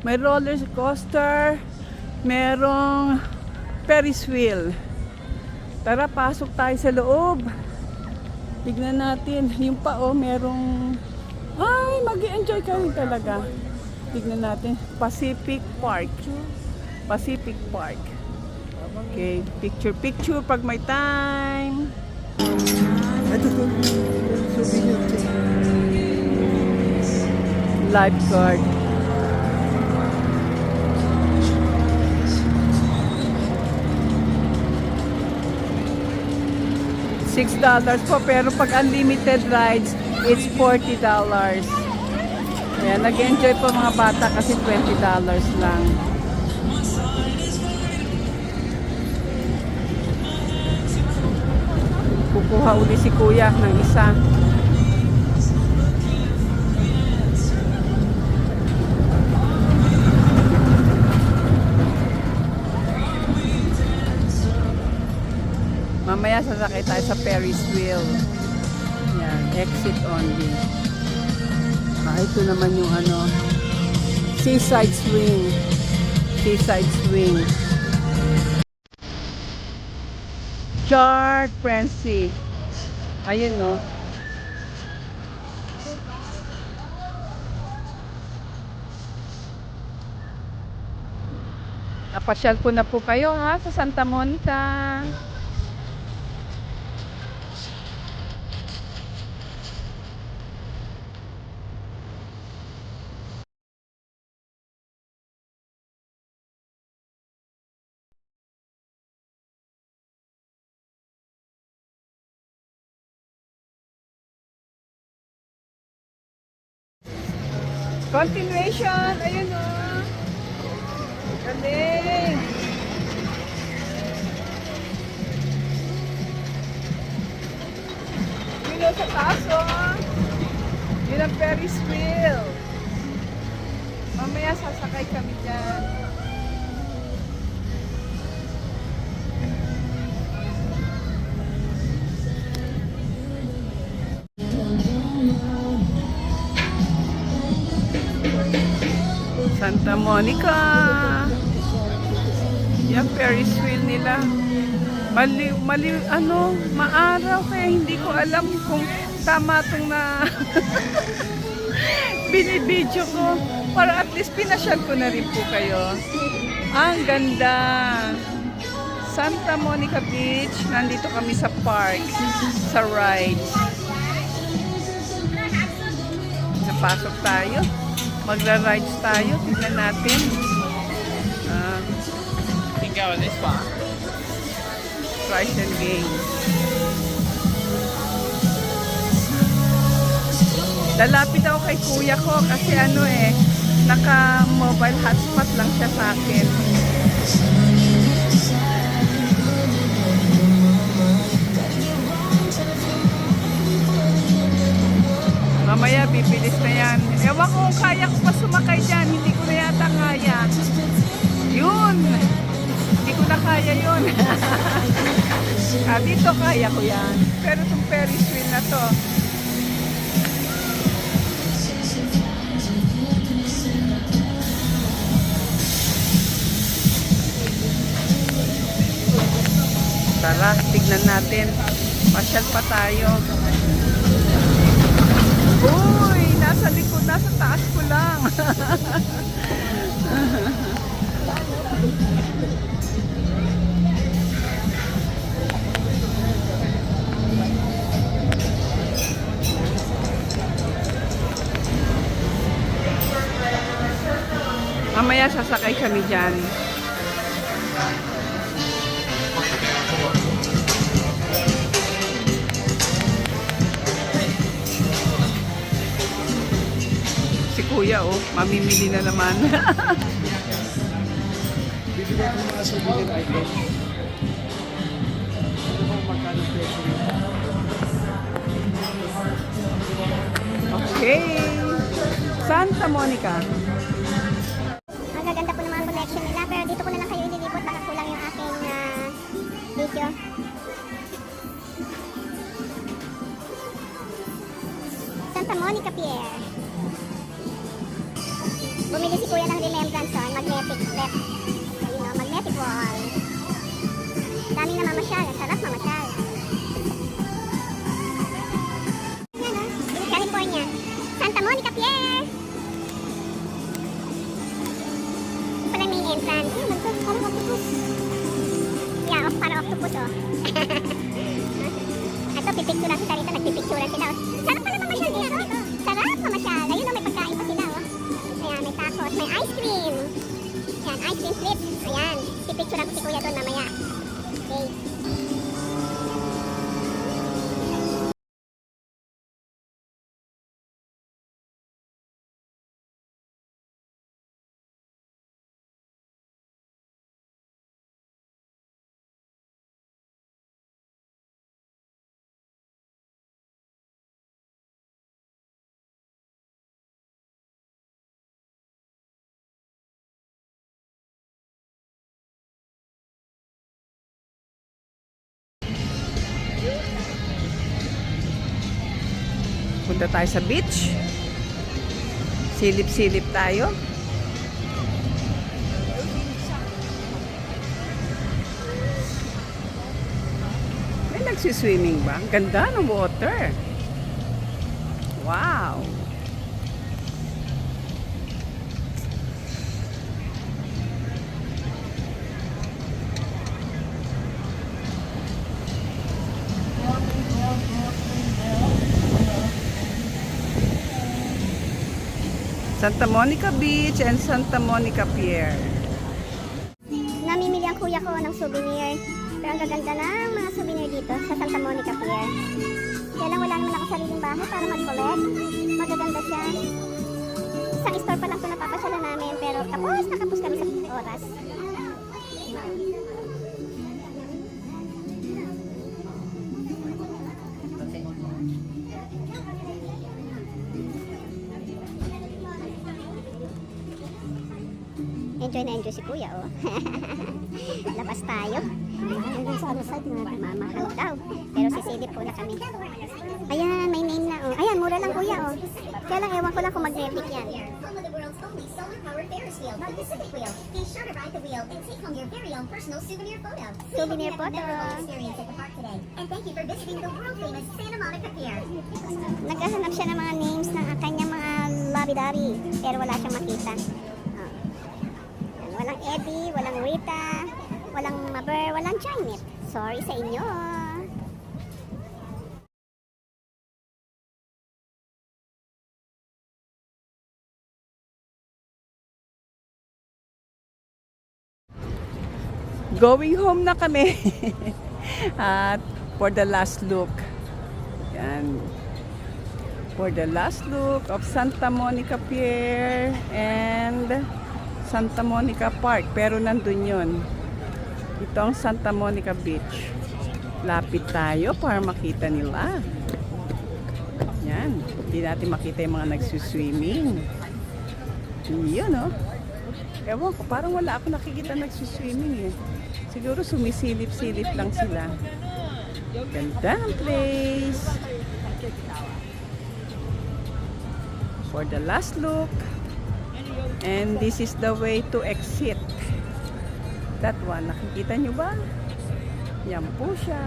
May roller coaster, merong Ferris wheel. Tara, pasok tayo sa loob. Tignan natin. Yung pa, oh, merong... Ay, mag-i-enjoy ka rin talaga. Tignan natin. Pacific Park. Pacific Park. Okay, picture pag may time. Ito to. Souvenir to. Lifeguard. $6 po, pero pag unlimited rides, it's $40. Ayan, nag-enjoy po mga bata kasi $20 lang. Kukuha uli si kuya ng isa. Mamaya sasakay tayo sa Ferris wheel. Yan, exit only. Ito naman yung ano, seaside swing. Seaside swing. Chart Frenzy. Ayun, no. Napasyal ko na po kayo ha sa Santa Monica. Continuation, ayun o. Galing. Yun o sa taas o. Yun ang Ferris wheel. Mamaya sasakay kami dyan. Santa Monica. Yung Ferris wheel nila. Maaraw kaya hindi ko alam kung tama itong na binibidyo ko. Para at least pinasyal ko na rin po kayo. Ang ganda. Santa Monica Beach. Nandito kami sa park. Sa ride. Napasok tayo. Magra-rides tayo. Tignan natin. Can go in this one. Price and games. Lalapit ako kay kuya ko kasi naka-mobile hotspot lang siya sa akin. Mamaya bibilis na yan. Ewan ko kung kaya ko pa sumakay dyan. Hindi ko na yata kaya. Yun! Hindi ko na kaya yun. Dito kaya ko yan. Pero itong Ferris wheel na to. Tara, tignan natin. Pasyal pa tayo. Uy, nasa likod, nasa taas ko lang. Mamaya sasakay kami dyan. Si kuya, oh, mamimili na naman. Bibili ko mga souvenir item. Ano bang magkano presyo nito? Okay. Santa Monica. Ang gaganda po ng mga collection nila, pero dito ko na lang kayo ililipot, baka kulang yung aking video. Santa Monica Pier. Bumili si kuya ng remembrance magnetic step. Ayun o, magnetic wall. Daming na mamasyal. Sarap mamasyal. Yan o, California. Santa Monica Pier. Ito pala main entrance. Ayun, parang octopus. Yeah, parang octopus o. Ito, pipicturan sila rito. Nagpipicturan sila o. Sarap pala mamasyal dito. Sarap mamasyal. Ayun o, may pagkain pa sila o. Ayan, may tacos, may ice cream. Ayan, ice cream flip. Ayan, pipicturan ko si Kuya doon mamaya. Okay. Punta tayo sa beach. Silip-silip tayo. May nagsiswimming ba? Ang ganda ng water. Wow! Santa Monica Beach and Santa Monica Pier. Namimili ang kuya ko ng souvenir. Pero ang gaganda ng mga souvenir dito sa Santa Monica Pier. Kaya lang wala naman ako sariling bahay para mag-collect. Magaganda siya. Isang store pa lang ito napapasyalan namin. Pero kapos kami sa oras. Enjoy na enjoy si kuya, oh. Labas tayo. Mamahal daw. Pero sisilip po na kami. Ayan, may name na, oh. Ayan, mura lang kuya, oh. Kaya lang, ewan ko lang kung magnetic yan. Follow the world's only solar-powered Ferris wheel, the Pacific Wheel. Be sure to ride the wheel and take home your very own personal souvenir photo. Souvenir photo. Experience at the park today. And thank you for visiting the world-famous Santa Monica Pier. Naghahanap siya ng mga names ng kanyang mga labi-dabi. Pero wala siyang makita. Oh. Yan, walang Eddie, walang Rita, walang Maber, walang Janet. Sorry sa inyo. Going home na kami. At for the last look. Yan. For the last look of Santa Monica Pier and Santa Monica Park. Pero nandun yun. Ito ang Santa Monica Beach. Lapit tayo para makita nila. Yan. Hindi natin makita yung mga nagsuswimming. Yun, oh. Ewan ko, parang wala ako nakikita nagsuswimming eh. Siguro sumisilip-silip lang sila. Ganda ng place. For the last look. And this is the way to exit. That one, nakikita nyo ba? Yan po siya.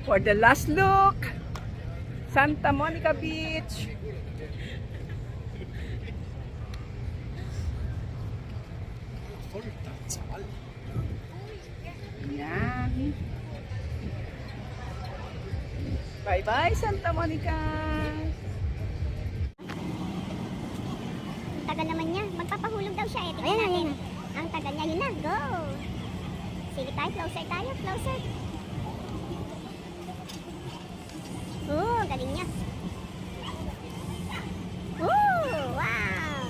For the last look, Santa Monica Beach. Yan. Bye-bye, Santa Monica. Tagal naman niya. Magpapahulog daw siya eh. Tingnan natin. Ang tagal niya. Yun na. Go! Sige tayo. Closer tayo. Closer. Oh, galing niya. Oh, wow!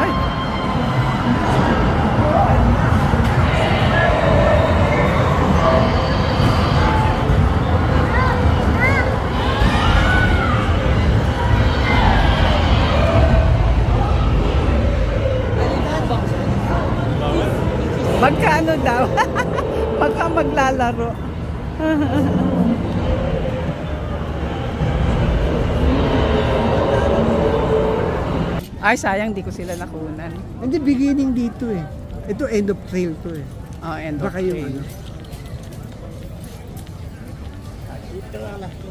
Ay! Magkano daw? Baka maglalaro. Ay, sayang di ko sila nakunan. Hindi, beginning dito eh. Ito end of trail to eh. Oh, end of Baka yung trail. ano.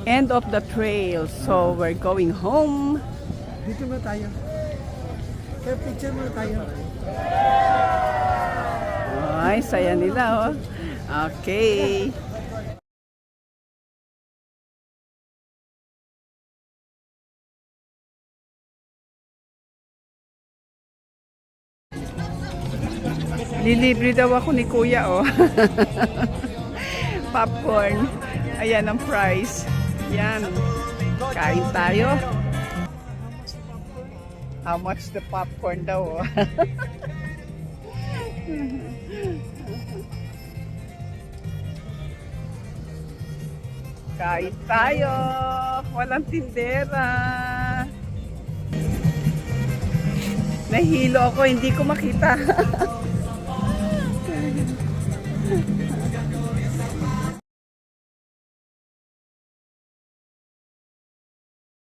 End of the trail. So, we're going home. Dito na tayo. Kaya picture muna tayo. Ay, saya nila, oh. Okay. Lilibre daw ako ni Kuya, oh. Popcorn. Ayan ang price. Yan. Kain tayo. How much the popcorn daw, oh. Kain tayo. Walang tindera. Nahilo ako, hindi ko makita.